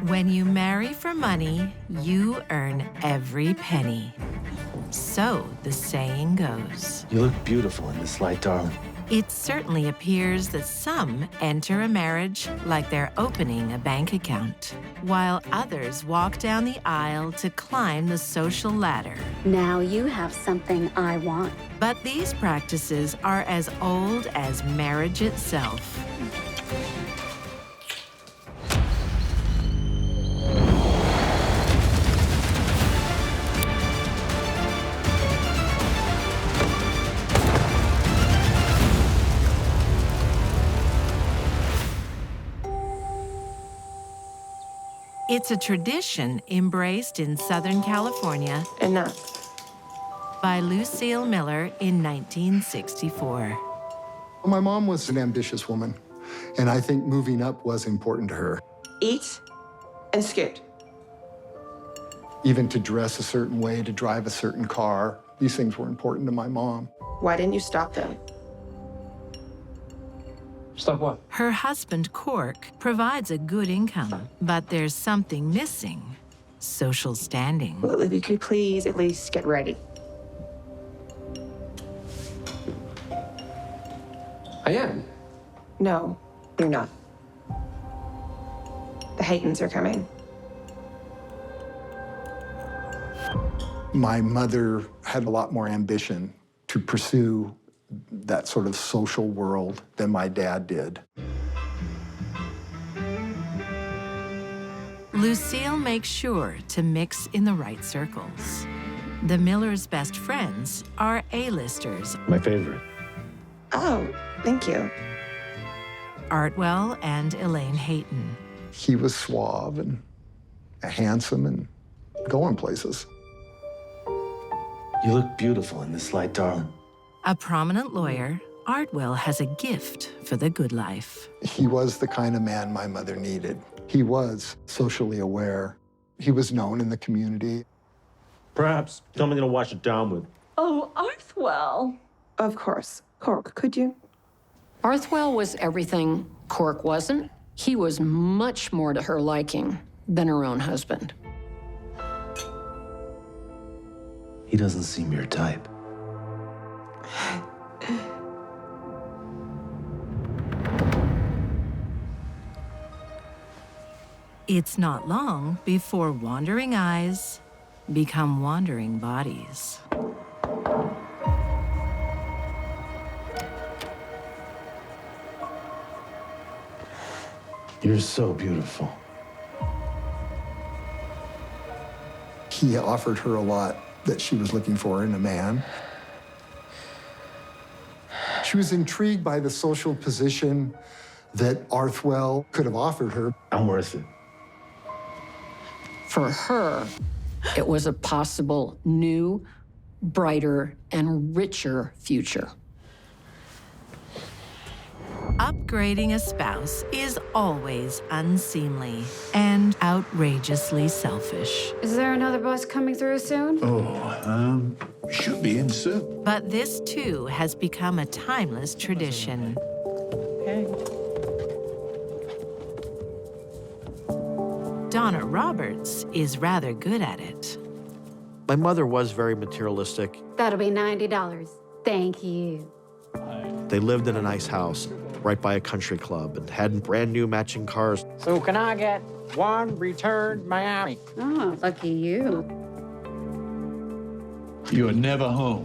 When you marry for money, you earn every penny. So the saying goes. You look beautiful in this light, darling. It certainly appears that some enter a marriage like they're opening a bank account, while others walk down the aisle to climb the social ladder. Now you have something I want. But these practices are as old as marriage itself. It's a tradition embraced in Southern California. Enough. By Lucille Miller in 1964. My mom was an ambitious woman, and I think moving up was important to her. Eat and scoot. Even to dress a certain way, to drive a certain car, these things were important to my mom. Why didn't you stop them? Stop what? Her husband, Cork, provides a good income, but there's something missing: social standing. Well, if you could please at least get ready. I am. No, you're not. The Haytons are coming. My mother had a lot more ambition to pursue that sort of social world than my dad did. Lucille makes sure to mix in the right circles. The Millers' best friends are A-listers. My favorite. Oh, thank you. Artwell and Elaine Hayton. He was suave and handsome and going places. You look beautiful in this light, darling. A prominent lawyer, Artwell has a gift for the good life. He was the kind of man my mother needed. He was socially aware. He was known in the community. Perhaps something to wash it down with. Oh, Arthwell. Of course. Cork, could you? Arthwell was everything Cork wasn't. He was much more to her liking than her own husband. He doesn't seem your type. It's not long before wandering eyes become wandering bodies. You're so beautiful. He offered her a lot that she was looking for in a man. She was intrigued by the social position that Arthwell could have offered her. I'm worth it. For her, it was a possible new, brighter, and richer future. Upgrading a spouse is always unseemly and outrageously selfish. Is there another bus coming through soon? Should be in soon. But this, too, has become a timeless tradition. Okay. Donna Roberts is rather good at it. My mother was very materialistic. That'll be $90. Thank you. They lived in a nice house right by a country club and had brand new matching cars. So can I get one return Miami? Oh, lucky you. You are never home.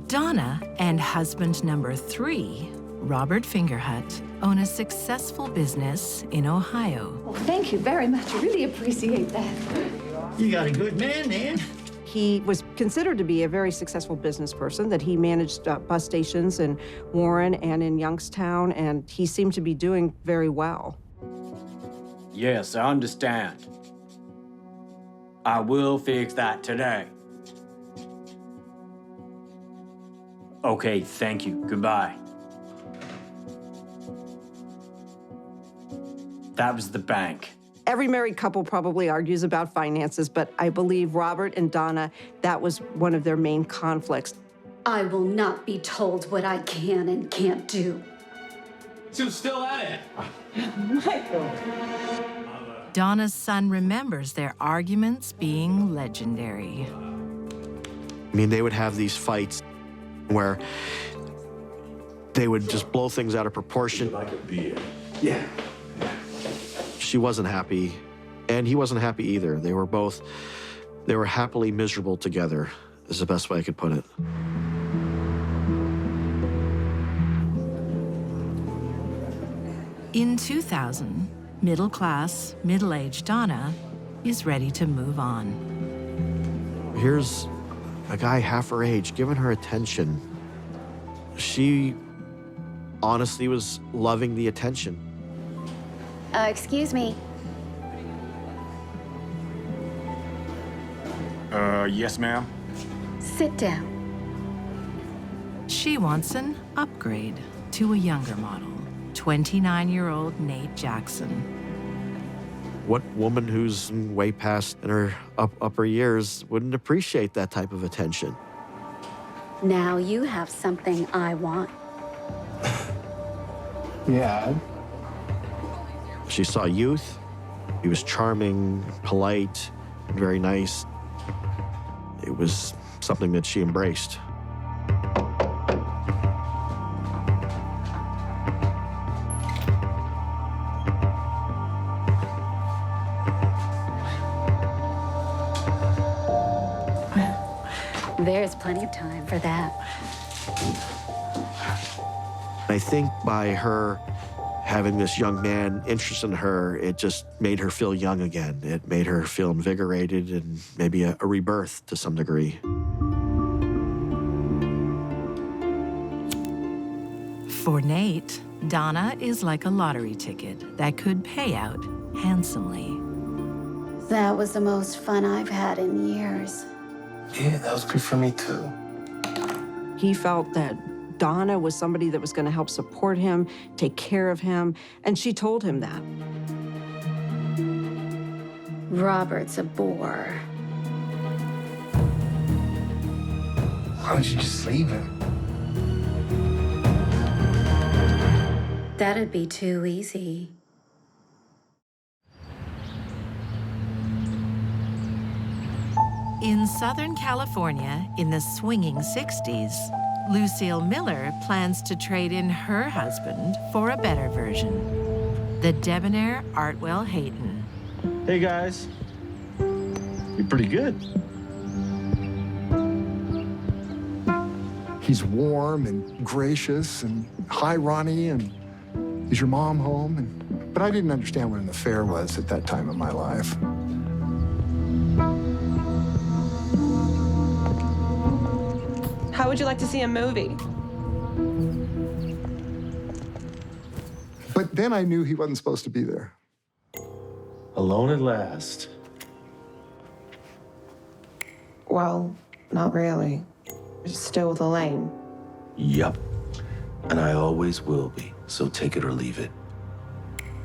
Donna and husband number 3, Robert Fingerhut, own a successful business in Ohio. Well, thank you very much. I really appreciate that. You got a good man there. He was considered to be a very successful business person, that he managed bus stations in Warren and in Youngstown, and he seemed to be doing very well. Yes, I understand. I will fix that today. Okay, thank you. Goodbye. That was the bank. Every married couple probably argues about finances, but I believe Robert and Donna, that was one of their main conflicts. I will not be told what I can and can't do. She's still at it. Michael. Donna's son remembers their arguments being legendary. I mean, they would have these fights where they would just blow things out of proportion. Like a beer. Yeah. She wasn't happy, and he wasn't happy either. They were happily miserable together, is the best way I could put it. In 2000, middle-class, middle-aged Donna is ready to move on. Here's a guy half her age giving her attention. She honestly was loving the attention. Excuse me. Yes, ma'am. Sit down. She wants an upgrade to a younger model, 29-year-old Nate Jackson. What woman who's way past in her upper years wouldn't appreciate that type of attention? Now you have something I want. Yeah. She saw youth. He was charming, polite, very nice. It was something that she embraced. There's plenty of time for that. I think by her having this young man interested in her, it just made her feel young again. It made her feel invigorated and maybe a rebirth to some degree. For Nate, Donna is like a lottery ticket that could pay out handsomely. That was the most fun I've had in years. Yeah, that was good for me too. He felt that Donna was somebody that was going to help support him, take care of him, and she told him that. Robert's a bore. Why don't you just leave him? That'd be too easy. In Southern California, in the swinging 60s, Lucille Miller plans to trade in her husband for a better version, the debonair Artwell Hayton. Hey, guys. You're pretty good. He's warm and gracious and hi, Ronnie, and is your mom home? But I didn't understand what an affair was at that time of my life. How would you like to see a movie? But then I knew he wasn't supposed to be there. Alone at last. Well, not really. You're still with Elaine. Yup. And I always will be, so take it or leave it.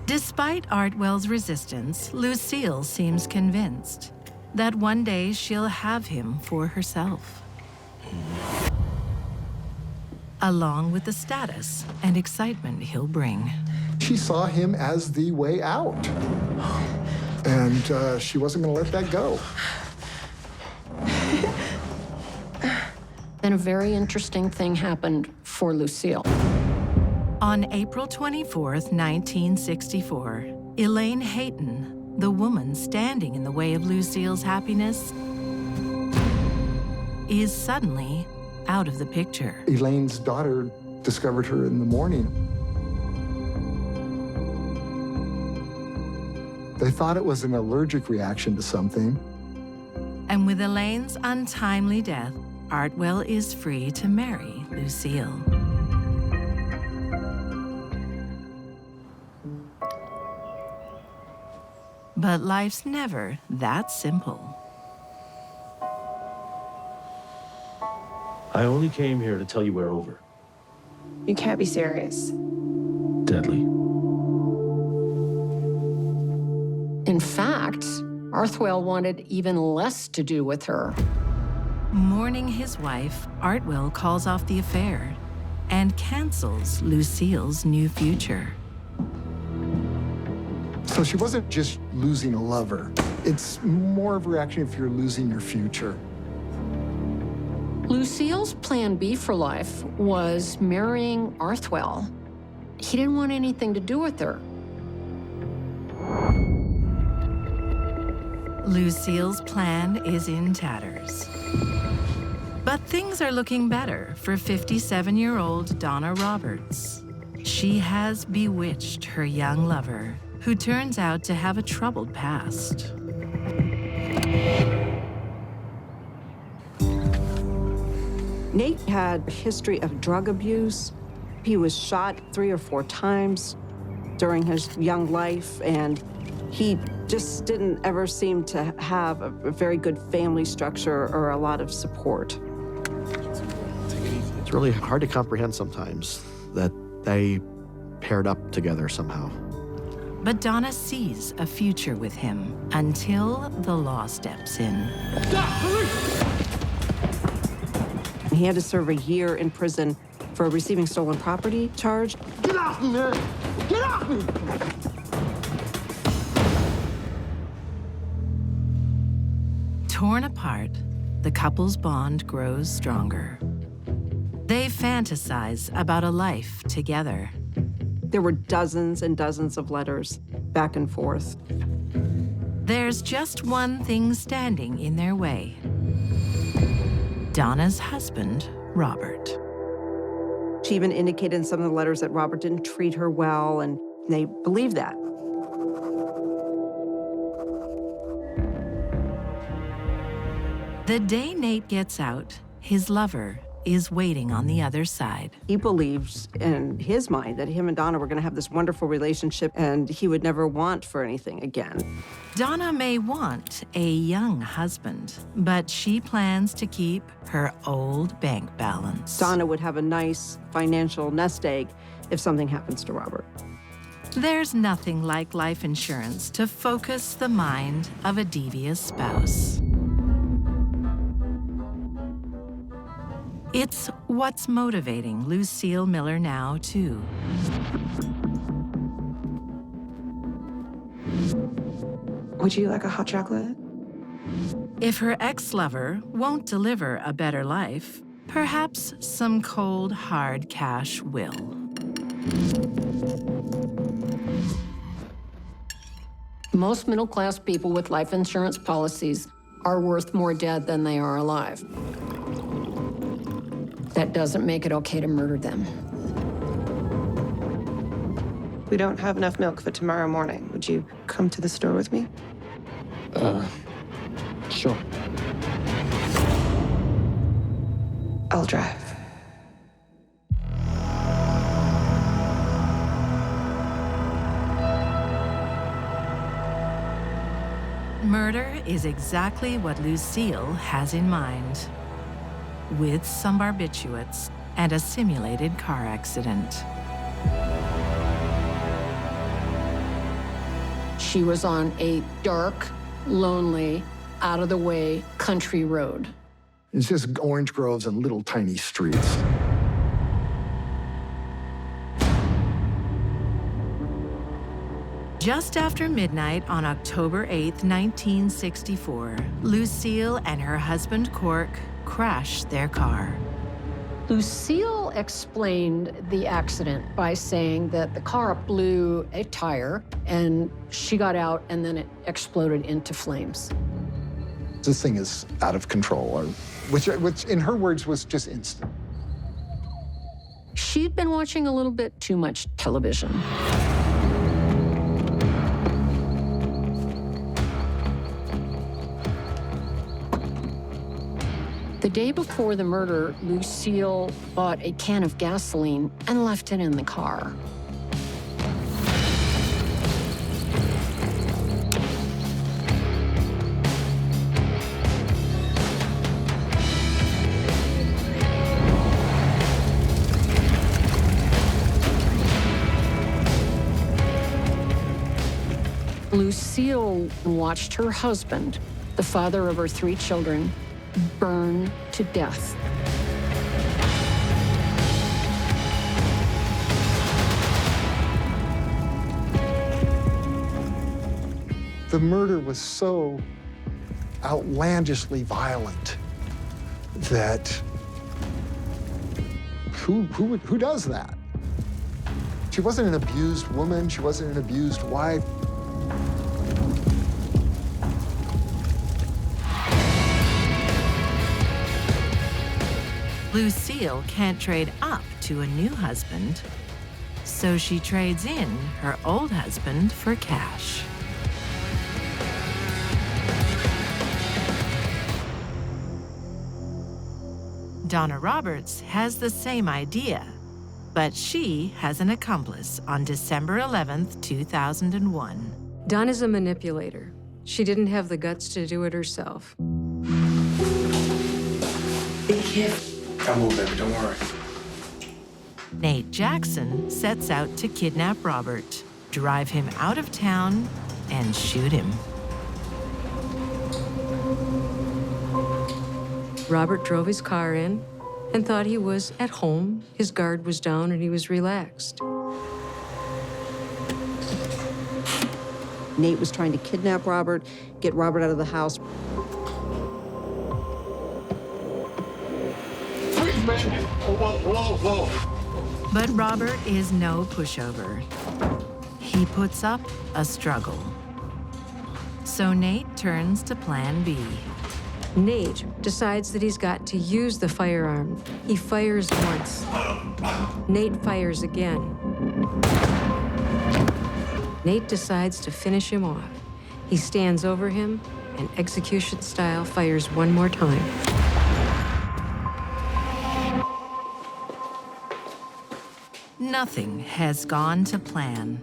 Despite Artwell's resistance, Lucille seems convinced that one day she'll have him for herself. Along with the status and excitement he'll bring. She saw him as the way out. And she wasn't going to let that go. Then a very interesting thing happened for Lucille. On April 24th, 1964, Elaine Hayton, the woman standing in the way of Lucille's happiness, is suddenly out of the picture. Elaine's daughter discovered her in the morning. They thought it was an allergic reaction to something. And with Elaine's untimely death, Artwell is free to marry Lucille. But life's never that simple. I only came here to tell you we're over. You can't be serious. Deadly. In fact, Artwell wanted even less to do with her. Mourning his wife, Artwell calls off the affair and cancels Lucille's new future. So she wasn't just losing a lover. It's more of a reaction if you're losing your future. Lucille's plan B for life was marrying Arthwell. He didn't want anything to do with her. Lucille's plan is in tatters. But things are looking better for 57-year-old Donna Roberts. She has bewitched her young lover, who turns out to have a troubled past. Nate had a history of drug abuse. He was shot 3 or 4 times during his young life, and he just didn't ever seem to have a very good family structure or a lot of support. It's really hard to comprehend sometimes that they paired up together somehow. But Donna sees a future with him until the law steps in. He had to serve a year in prison for receiving stolen property charge. Get off me, man! Get off me! Torn apart, the couple's bond grows stronger. They fantasize about a life together. There were dozens and dozens of letters back and forth. There's just one thing standing in their way. Donna's husband, Robert. She even indicated in some of the letters that Robert didn't treat her well, and they believed that. The day Nate gets out, his lover is waiting on the other side. He believes in his mind that him and Donna were going to have this wonderful relationship and he would never want for anything again. Donna may want a young husband, but she plans to keep her old bank balance. Donna would have a nice financial nest egg if something happens to Robert. There's nothing like life insurance to focus the mind of a devious spouse. It's what's motivating Lucille Miller now, too. Would you like a hot chocolate? If her ex-lover won't deliver a better life, perhaps some cold, hard cash will. Most middle-class people with life insurance policies are worth more dead than they are alive. That doesn't make it okay to murder them. We don't have enough milk for tomorrow morning. Would you come to the store with me? Sure. I'll drive. Murder is exactly what Lucille has in mind, with some barbiturates and a simulated car accident. She was on a dark, lonely, out-of-the-way country road. It's just orange groves and little tiny streets. Just after midnight on October 8th, 1964, Lucille and her husband, Cork, crashed their car. Lucille explained the accident by saying that the car blew a tire and she got out and then it exploded into flames. This thing is out of control, or which in her words was just instant. She'd been watching a little bit too much television. The day before the murder, Lucille bought a can of gasoline and left it in the car. Lucille watched her husband, the father of her 3 children, burn to death. The murder was so outlandishly violent that who does that? She wasn't an abused woman. She wasn't an abused wife. Lucille can't trade up to a new husband, so she trades in her old husband for cash. Donna Roberts has the same idea, but she has an accomplice on December 11th, 2001. Donna's a manipulator. She didn't have the guts to do it herself. Be careful. I'll move, baby, don't worry. Nate Jackson sets out to kidnap Robert, drive him out of town, and shoot him. Robert drove his car in and thought he was at home. His guard was down and he was relaxed. Nate was trying to kidnap Robert, get Robert out of the house. But Robert is no pushover. He puts up a struggle. So Nate turns to Plan B. Nate decides that he's got to use the firearm. He fires once. Nate fires again. Nate decides to finish him off. He stands over him and execution style fires one more time. Nothing has gone to plan,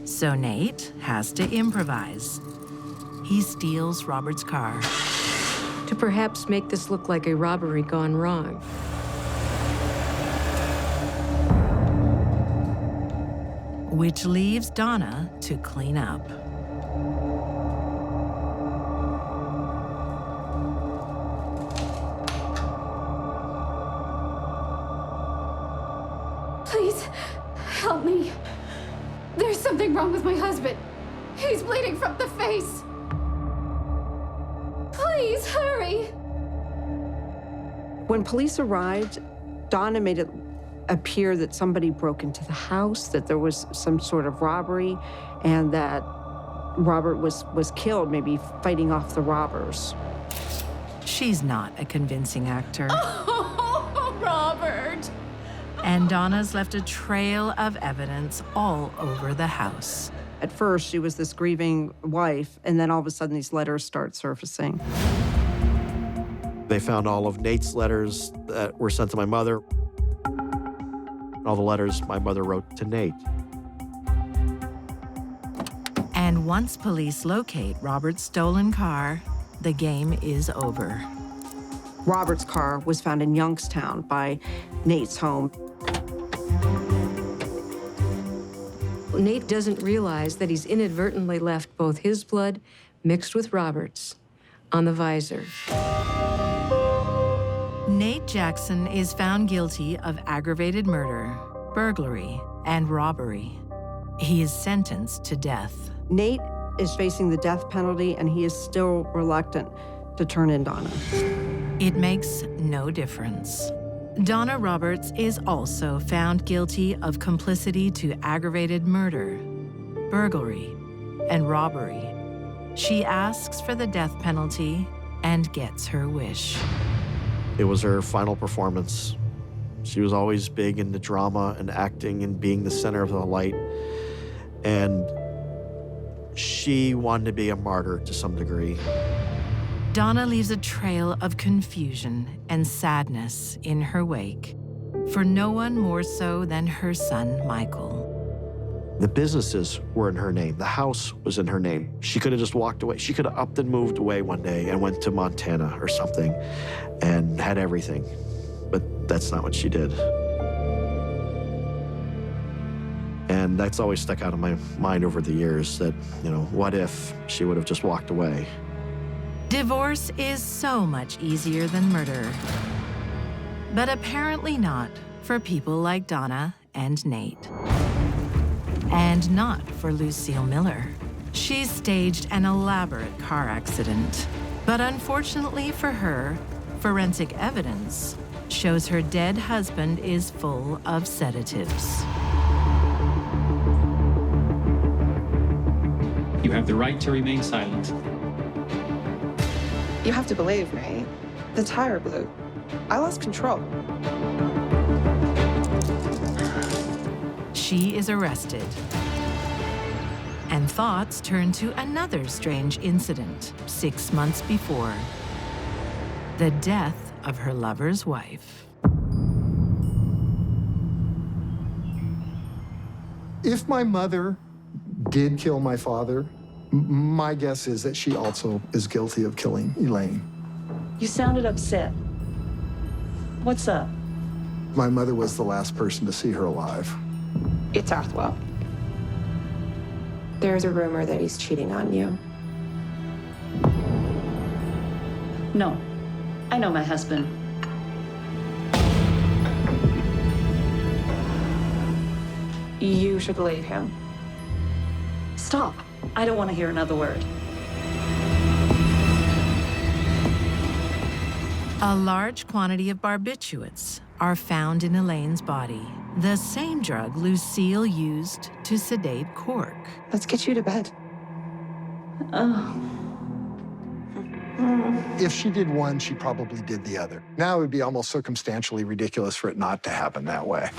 so Nate has to improvise. He steals Robert's car. To perhaps make this look like a robbery gone wrong. Which leaves Donna to clean up. Please, help me. There's something wrong with my husband. He's bleeding from the face. Please, hurry. When police arrived, Donna made it appear that somebody broke into the house, that there was some sort of robbery, and that Robert was killed, maybe fighting off the robbers. She's not a convincing actor. Oh, Robert. And Donna's left a trail of evidence all over the house. At first, she was this grieving wife, and then all of a sudden, these letters start surfacing. They found all of Nate's letters that were sent to my mother, all the letters my mother wrote to Nate. And once police locate Robert's stolen car, the game is over. Robert's car was found in Youngstown by Nate's home. Nate doesn't realize that he's inadvertently left both his blood mixed with Robert's on the visor. Nate Jackson is found guilty of aggravated murder, burglary, and robbery. He is sentenced to death. Nate is facing the death penalty, and he is still reluctant to turn in Donna. It makes no difference. Donna Roberts is also found guilty of complicity to aggravated murder, burglary, and robbery. She asks for the death penalty and gets her wish. It was her final performance. She was always big into drama and acting and being the center of the light. And she wanted to be a martyr to some degree. Donna leaves a trail of confusion and sadness in her wake, for no one more so than her son, Michael. The businesses were in her name. The house was in her name. She could have just walked away. She could have upped and moved away one day and went to Montana or something and had everything. But that's not what she did. And that's always stuck out of my mind over the years that, what if she would have just walked away? Divorce is so much easier than murder. But apparently not for people like Donna and Nate. And not for Lucille Miller. She's staged an elaborate car accident. But unfortunately for her, forensic evidence shows her dead husband is full of sedatives. You have the right to remain silent. You have to believe me. The tire blew. I lost control. She is arrested. And thoughts turn to another strange incident 6 months before. The death of her lover's wife. If my mother did kill my father, my guess is that she also is guilty of killing Elaine. You sounded upset. What's up? My mother was the last person to see her alive. It's Arthwell. There's a rumor that he's cheating on you. No, I know my husband. You should believe him. Stop. I don't want to hear another word. A large quantity of barbiturates are found in Elaine's body, the same drug Lucille used to sedate Cork. Let's get you to bed. If she did one, she probably did the other. Now it would be almost circumstantially ridiculous for it not to happen that way.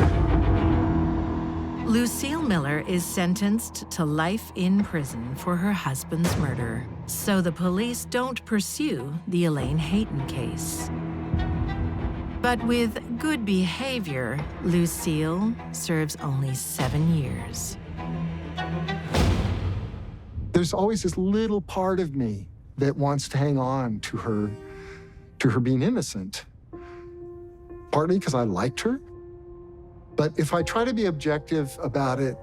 Lucille Miller is sentenced to life in prison for her husband's murder, so the police don't pursue the Elaine Hayton case. But with good behavior, Lucille serves only 7 years. There's always this little part of me that wants to hang on to her being innocent. Partly because I liked her. But if I try to be objective about it,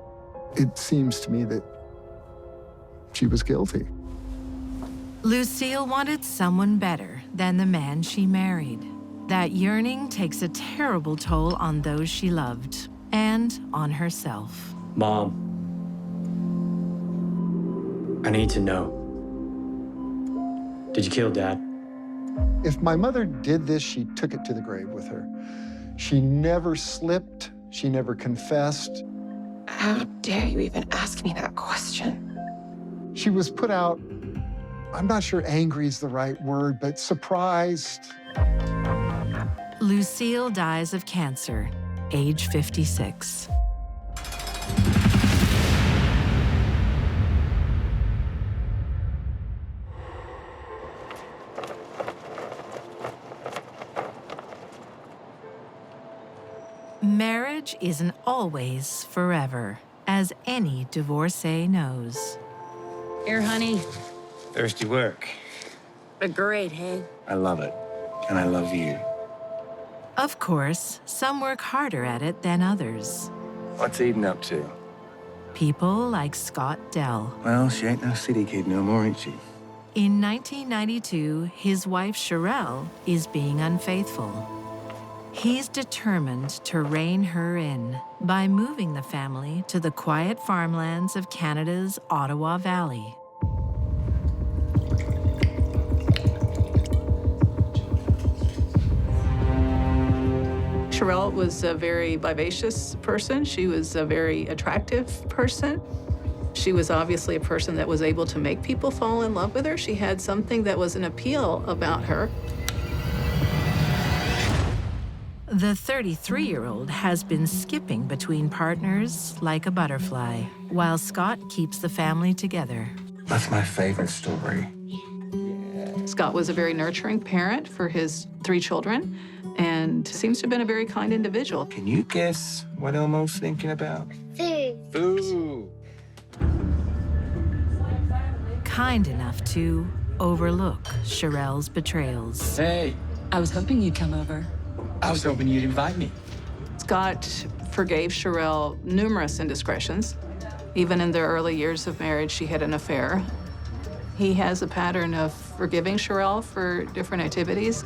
it seems to me that she was guilty. Lucille wanted someone better than the man she married. That yearning takes a terrible toll on those she loved and on herself. Mom, I need to know. Did you kill Dad? If my mother did this, she took it to the grave with her. She never slipped. She never confessed. How dare you even ask me that question? She was put out, I'm not sure angry is the right word, but surprised. Lucille dies of cancer, age 56. Marriage isn't always forever, as any divorcee knows. Here, honey. Thirsty work. But great, hey? I love it. And I love you. Of course, some work harder at it than others. What's Eden up to? People like Scott Dell. Well, she ain't no city kid no more, ain't she? In 1992, his wife Charelle is being unfaithful. He's determined to rein her in by moving the family to the quiet farmlands of Canada's Ottawa Valley. Charelle was a very vivacious person. She was a very attractive person. She was obviously a person that was able to make people fall in love with her. She had something that was an appeal about her. The 33-year-old has been skipping between partners like a butterfly, while Scott keeps the family together. That's my favorite story. Scott was a very nurturing parent for his 3 children and seems to have been a very kind individual. Can you guess what Elmo's thinking about? Food. Food. Kind enough to overlook Charelle's betrayals. Hey. I was hoping you'd come over. I was hoping you'd invite me. Scott forgave Charelle numerous indiscretions. Even in their early years of marriage, she had an affair. He has a pattern of forgiving Charelle for different activities.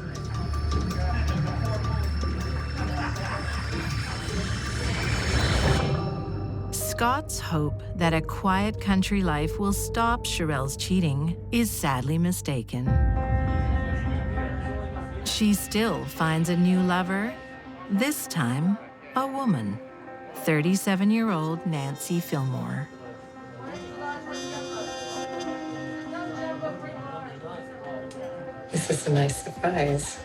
Scott's hope that a quiet country life will stop Charelle's cheating is sadly mistaken. She still finds a new lover, this time a woman, 37-year-old Nancy Fillmore. This is a nice surprise.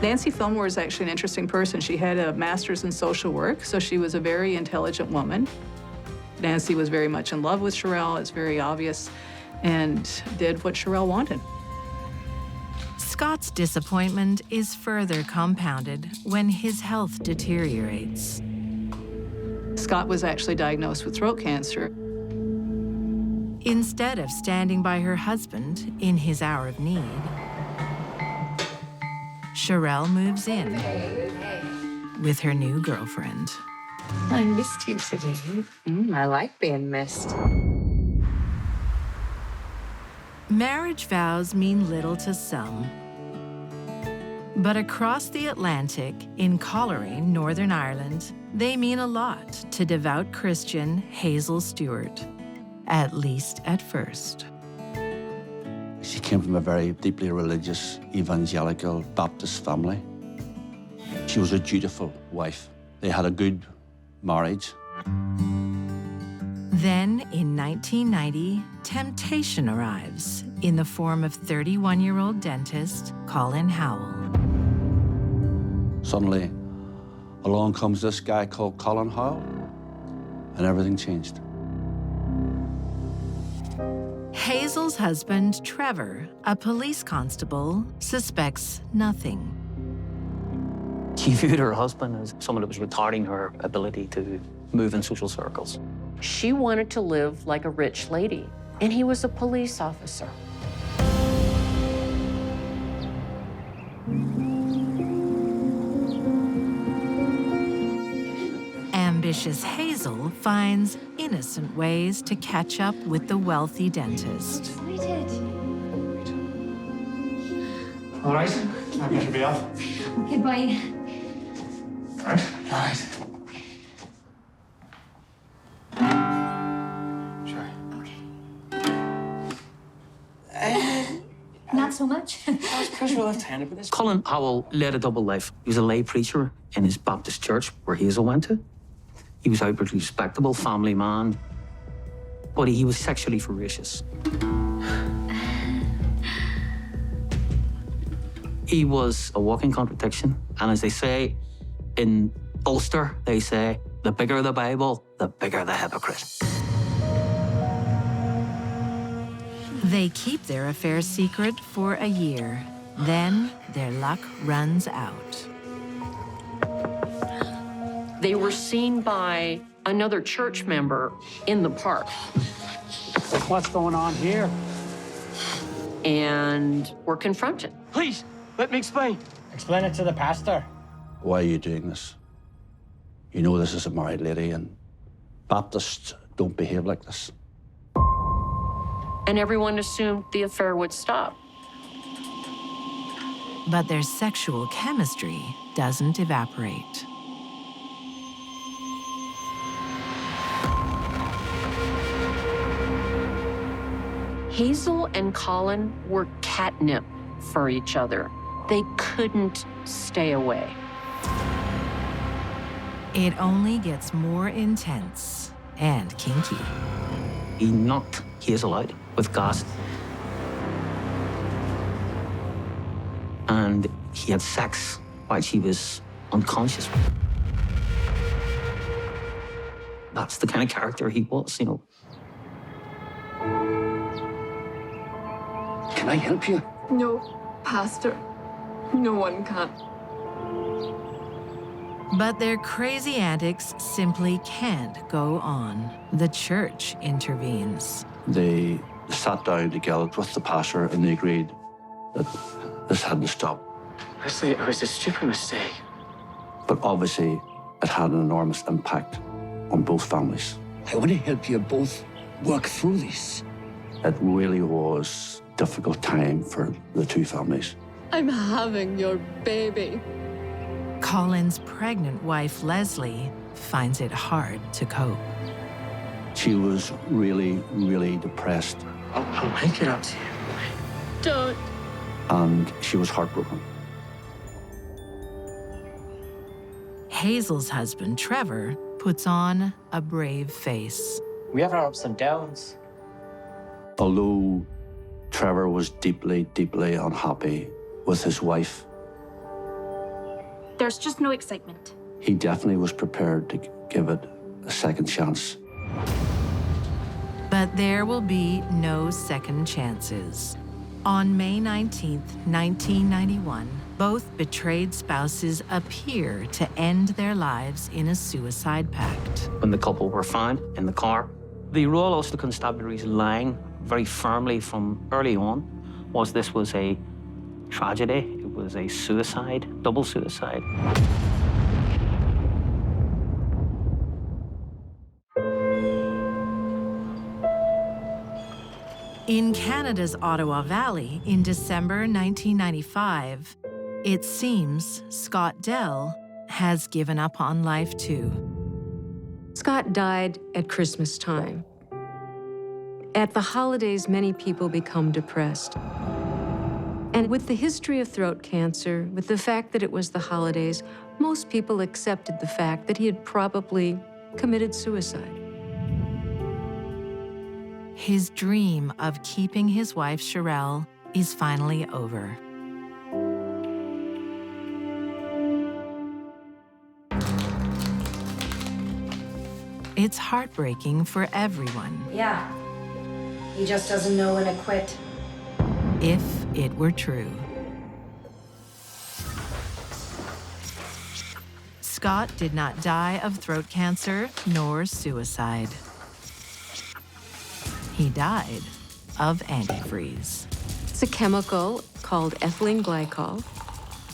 Nancy Fillmore is actually an interesting person. She had a master's in social work, so she was a very intelligent woman. Nancy was very much in love with Charelle, it's very obvious, and did what Charelle wanted. Scott's disappointment is further compounded when his health deteriorates. Scott was actually diagnosed with throat cancer. Instead of standing by her husband in his hour of need, Charelle moves in with her new girlfriend. I missed you today. I like being missed. Marriage vows mean little to some. But across the Atlantic, in Coleraine, Northern Ireland, they mean a lot to devout Christian Hazel Stewart, at least at first. She came from a very deeply religious, evangelical Baptist family. She was a dutiful wife. They had a good marriage. Then, in 1990, temptation arrives in the form of 31-year-old dentist Colin Howell. Suddenly, along comes this guy called Colin Howell, and everything changed. Hazel's husband, Trevor, a police constable, suspects nothing. She viewed her husband as someone that was retarding her ability to move in social circles. She wanted to live like a rich lady, and he was a police officer. Ambitious Hazel finds innocent ways to catch up with the wealthy dentist. All right, I'm going to be off. Okay, bye. All right. All right. Not so much. I was pretty sure left-handed, but this. Colin Howell led a double life. He was a lay preacher in his Baptist church where Hazel went to. He was outwardly respectable, family man, but he was sexually voracious. He was a walking contradiction, and as they say in Ulster, they say, the bigger the Bible, the bigger the hypocrite. They keep their affair secret for a year. Then their luck runs out. They were seen by another church member in the park. What's going on here? And were confronted. Please, let me explain. Explain it to the pastor. Why are you doing this? You know this is a married lady, and Baptists don't behave like this. And everyone assumed the affair would stop. But their sexual chemistry doesn't evaporate. Hazel and Colin were catnip for each other. They couldn't stay away. It only gets more intense and kinky. He knocked Hazel out with gas. And he had sex while she was unconscious. That's the kind of character he was, you know. Can I help you? No, Pastor. No one can. But their crazy antics simply can't go on. The church intervenes. They sat down together with the pastor, and they agreed that this had to stop. Honestly, it was a stupid mistake. But obviously, it had an enormous impact on both families. I want to help you both work through this. It really was a difficult time for the two families. I'm having your baby. Colin's pregnant wife, Leslie, finds it hard to cope. She was really, really depressed, I'll make it up to you. Don't. and she was heartbroken. Hazel's husband, Trevor, puts on a brave face. We have our ups and downs. Although Trevor was deeply, deeply unhappy with his wife, There's just no excitement. he definitely was prepared to give it a second chance. But there will be no second chances. On May 19th, 1991, both betrayed spouses appear to end their lives in a suicide pact. When the couple were found in the car, the Royal Ulster Constabulary's line very firmly from early on was this was a tragedy. It was a suicide, double suicide. In Canada's Ottawa Valley in December 1995, it seems Scott Dell has given up on life too. Scott died at Christmas time. At the holidays, many people become depressed. And with the history of throat cancer, with the fact that it was the holidays, most people accepted the fact that he had probably committed suicide. His dream of keeping his wife, Charelle, is finally over. It's heartbreaking for everyone. Yeah. He just doesn't know when to quit. If it were true. Scott did not die of throat cancer nor suicide. He died of antifreeze. It's a chemical called ethylene glycol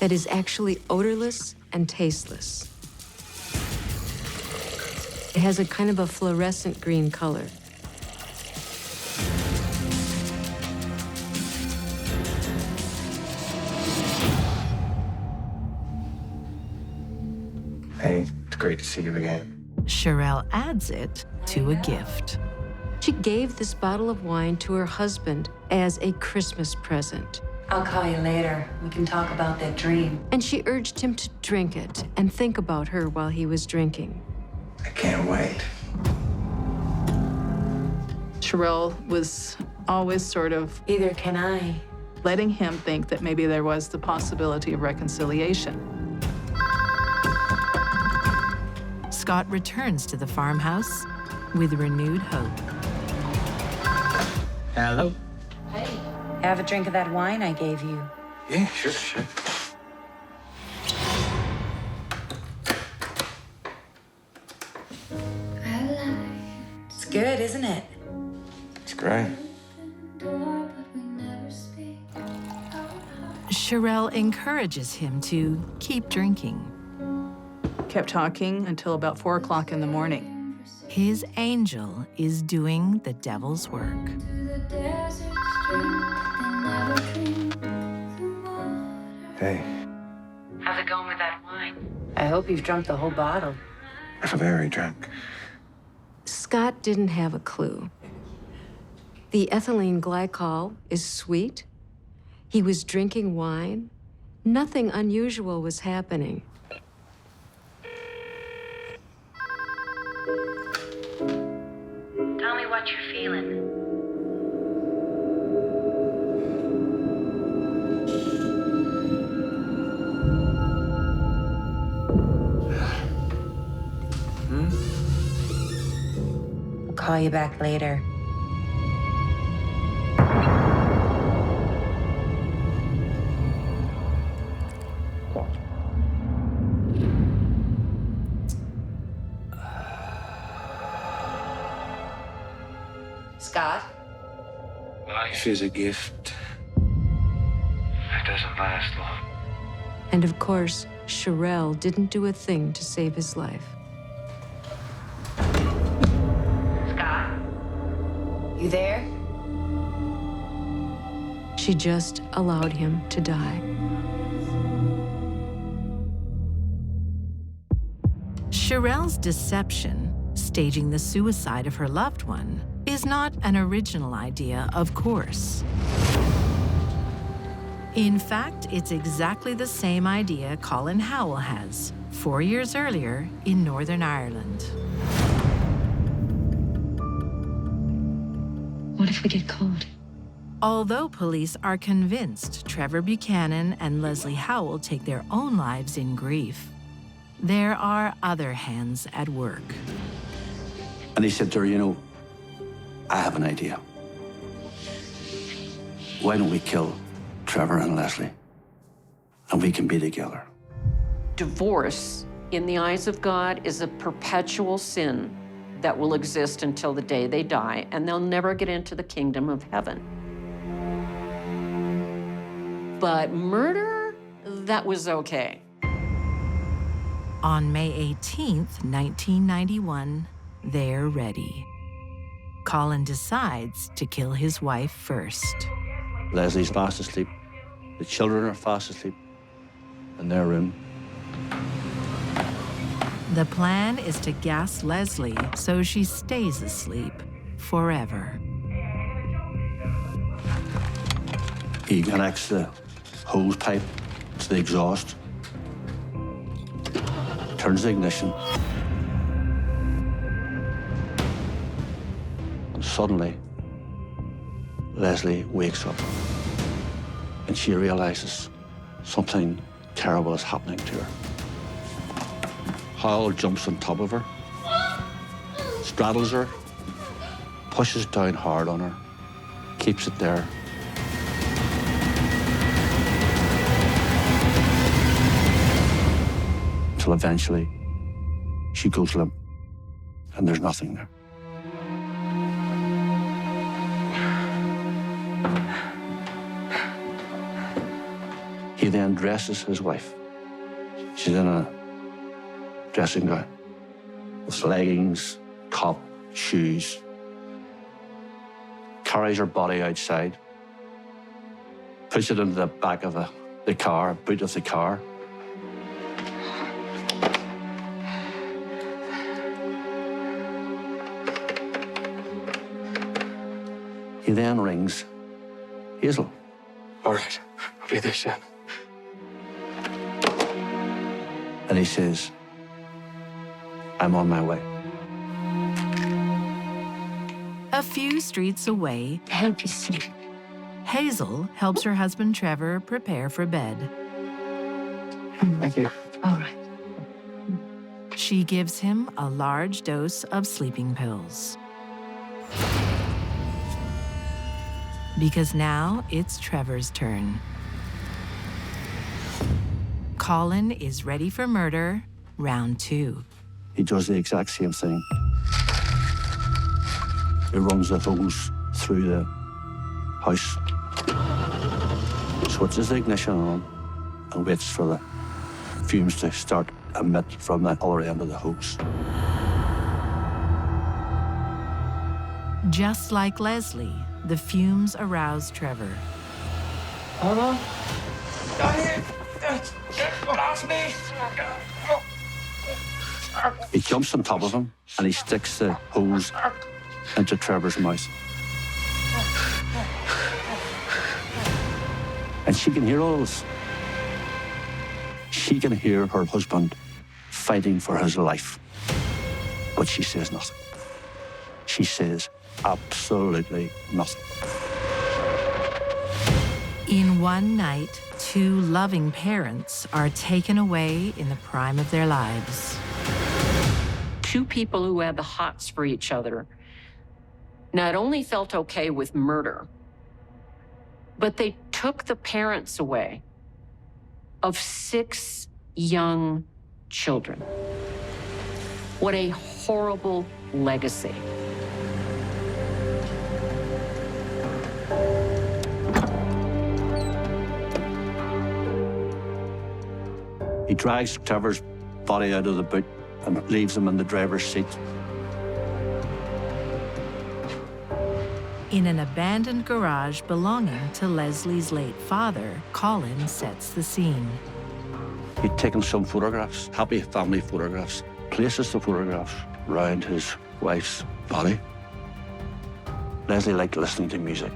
that is actually odorless and tasteless. It has a kind of a fluorescent green color. Hey, it's great to see you again. Charelle adds it to a gift. She gave this bottle of wine to her husband as a Christmas present. I'll call you later. We can talk about that dream. And she urged him to drink it and think about her while he was drinking. I can't wait. Charelle was always sort of Either can I. letting him think that maybe there was the possibility of reconciliation. Scott returns to the farmhouse with renewed hope. Hello? Hey. Have a drink of that wine I gave you. Yeah, sure. It's good, isn't it? It's great. Charelle encourages him to keep drinking. Kept talking until about 4 o'clock in the morning. His angel is doing the devil's work. Hey, How's it going with that wine? I hope you've drunk the whole bottle. I'm very drunk. Scott didn't have a clue. The ethylene glycol is sweet. He was drinking wine. Nothing unusual was happening. Tell me what you're feeling. I'll call you back later. Scott? Life is a gift. It doesn't last long. And of course, Charelle didn't do a thing to save his life. Scott? You there? She just allowed him to die. Charelle's deception, staging the suicide of her loved one, is not an original idea, of course. In fact, it's exactly the same idea Colin Howell has 4 years earlier in Northern Ireland. What if we get caught? Although police are convinced Trevor Buchanan and Leslie Howell take their own lives in grief, there are other hands at work. And he said to her, you know, I have an idea. Why don't we kill Trevor and Leslie, and we can be together? Divorce, in the eyes of God, is a perpetual sin that will exist until the day they die, and they'll never get into the kingdom of heaven. But murder, that was okay. On May 18th, 1991, they're ready. Colin decides to kill his wife first. Leslie's fast asleep. The children are fast asleep in their room. The plan is to gas Leslie so she stays asleep forever. He connects the hose pipe to the exhaust, turns the ignition, and suddenly Leslie wakes up and she realizes something terrible is happening to her. Howell jumps on top of her, straddles her, pushes down hard on her, keeps it there. Until eventually she goes limp and there's nothing there. He then dresses his wife. She's in a dressing gown with leggings, top, shoes. Carries her body outside, puts it into the back of the car, boot of the car. He then rings Hazel. All right, I'll be there soon. And he says, I'm on my way. A few streets away, Help you sleep. Hazel helps her husband Trevor prepare for bed. Thank you. All right. She gives him a large dose of sleeping pills. Because now it's Trevor's turn. Colin is ready for murder, round 2. He does the exact same thing. He runs the hose through the house, switches the ignition on, and waits for the fumes to start emit from the other end of the hose. Just like Leslie, the fumes arouse Trevor. Donna? He jumps on top of him and he sticks the hose into Trevor's mouth. And she can hear all this. She can hear her husband fighting for his life. But she says nothing. She says absolutely nothing. In one night, 2 loving parents are taken away in the prime of their lives. 2 people who had the hots for each other not only felt okay with murder, but they took the parents away of 6 young children. What a horrible legacy. He drags Trevor's body out of the boot and leaves him in the driver's seat. In an abandoned garage belonging to Leslie's late father, Colin sets the scene. He'd taken some photographs, happy family photographs, places the photographs around his wife's body. Leslie liked listening to music.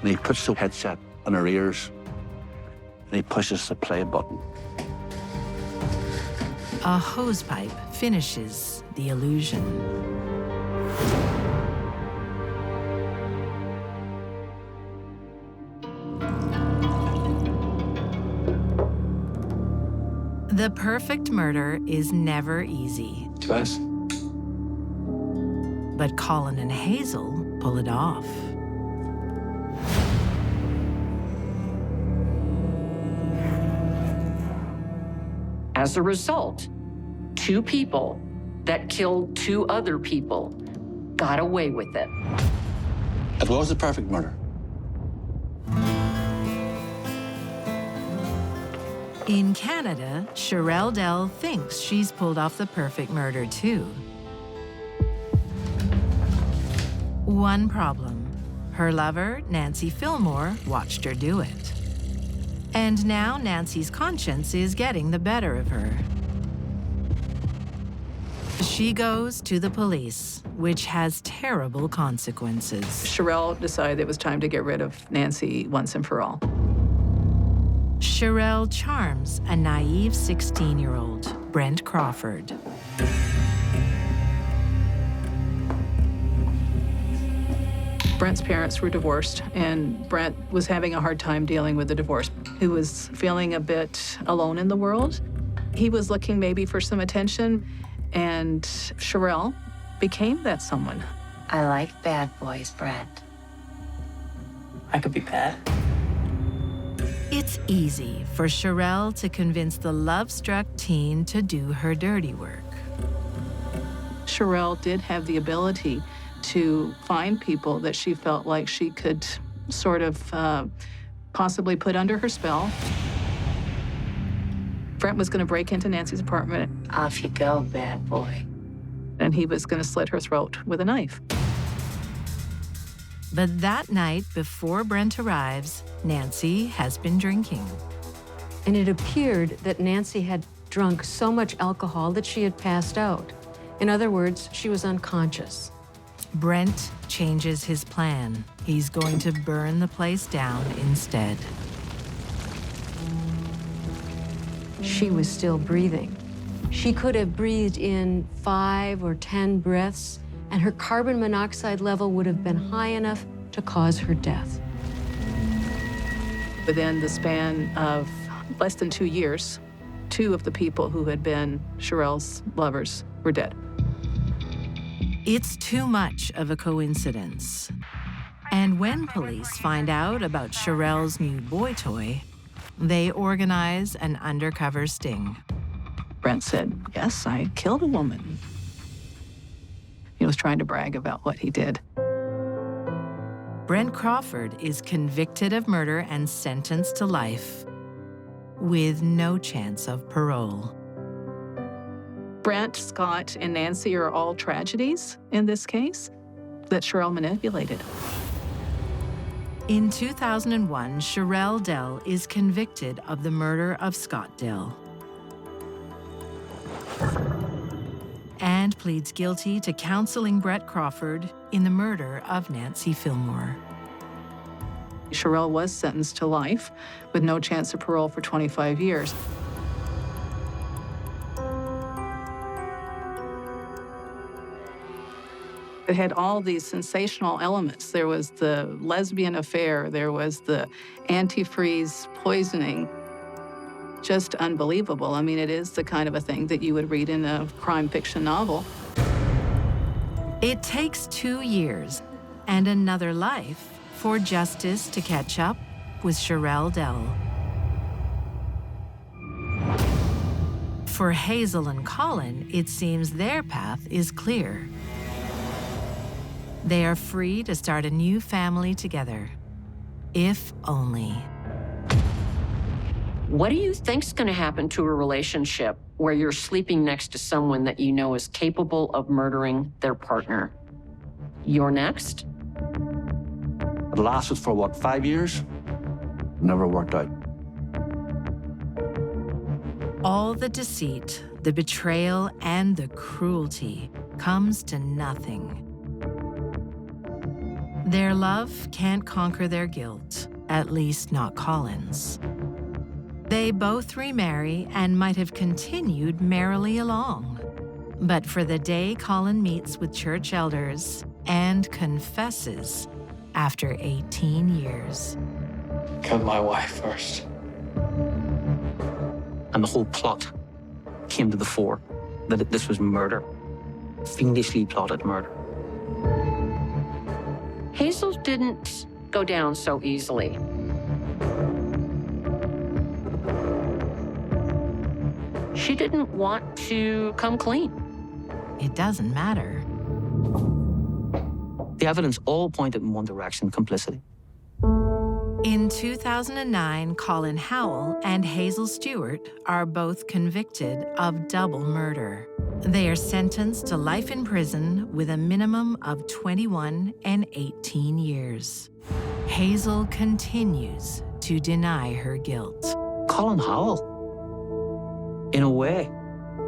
And he puts the headset on her ears, and he pushes the play button. A hosepipe finishes the illusion. The perfect murder is never easy. Twice. But Colin and Hazel pull it off. As a result, 2 people that killed 2 other people got away with it. It was the perfect murder. In Canada, Charelle Dell thinks she's pulled off the perfect murder too. One problem: her lover, Nancy Fillmore, watched her do it. And now Nancy's conscience is getting the better of her. She goes to the police, which has terrible consequences. Charelle decided it was time to get rid of Nancy once and for all. Charelle charms a naive 16-year-old, Brent Crawford. Brent's parents were divorced, and Brent was having a hard time dealing with the divorce. He was feeling a bit alone in the world. He was looking maybe for some attention, and Charelle became that someone. I like bad boys, Brent. I could be bad. It's easy for Charelle to convince the love-struck teen to do her dirty work. Charelle did have the ability to find people that she felt like she could sort of possibly put under her spell. Brent was going to break into Nancy's apartment. Off you go, bad boy. And he was going to slit her throat with a knife. But that night, before Brent arrives, Nancy has been drinking. And it appeared that Nancy had drunk so much alcohol that she had passed out. In other words, she was unconscious. Brent changes his plan. He's going to burn the place down instead. She was still breathing. She could have breathed in 5 or 10 breaths, and her carbon monoxide level would have been high enough to cause her death. Within the span of less than 2 years, 2 of the people who had been Charelle's lovers were dead. It's too much of a coincidence. And when police find out about Charelle's new boy toy, they organize an undercover sting. Brent said, "Yes, I killed a woman." He was trying to brag about what he did. Brent Crawford is convicted of murder and sentenced to life with no chance of parole. Brent, Scott, and Nancy are all tragedies in this case that Charelle manipulated. In 2001, Charelle Dell is convicted of the murder of Scott Dell and pleads guilty to counseling Brent Crawford in the murder of Nancy Fillmore. Charelle was sentenced to life with no chance of parole for 25 years. It had all these sensational elements. There was the lesbian affair, there was the antifreeze poisoning. Just unbelievable. I mean, it is the kind of a thing that you would read in a crime fiction novel. It takes 2 years and another life for justice to catch up with Charelle Dell. For Hazel and Colin, it seems their path is clear. They are free to start a new family together, if only. What do you think's going to happen to a relationship where you're sleeping next to someone that you know is capable of murdering their partner? You're next? It lasted for, what, 5 years? Never worked out. All the deceit, the betrayal, and the cruelty comes to nothing. Their love can't conquer their guilt, at least not Colin's. They both remarry and might have continued merrily along. But for the day Colin meets with church elders and confesses after 18 years. Killed my wife first. And the whole plot came to the fore, that this was murder, fiendishly plotted murder. Hazel didn't go down so easily. She didn't want to come clean. It doesn't matter. The evidence all pointed in one direction: complicity. In 2009, Colin Howell and Hazel Stewart are both convicted of double murder. They are sentenced to life in prison with a minimum of 21 and 18 years. Hazel continues to deny her guilt. Colin Howell, in a way,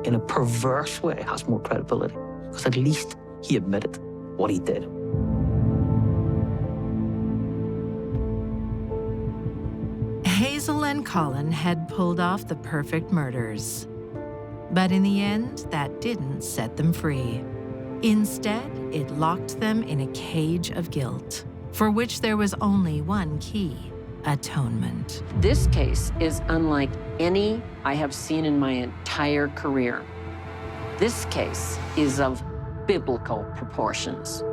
in a perverse way, has more credibility, because at least he admitted what he did. Hazel and Colin had pulled off the perfect murders. But in the end, that didn't set them free. Instead, it locked them in a cage of guilt, for which there was only one key: atonement. This case is unlike any I have seen in my entire career. This case is of biblical proportions.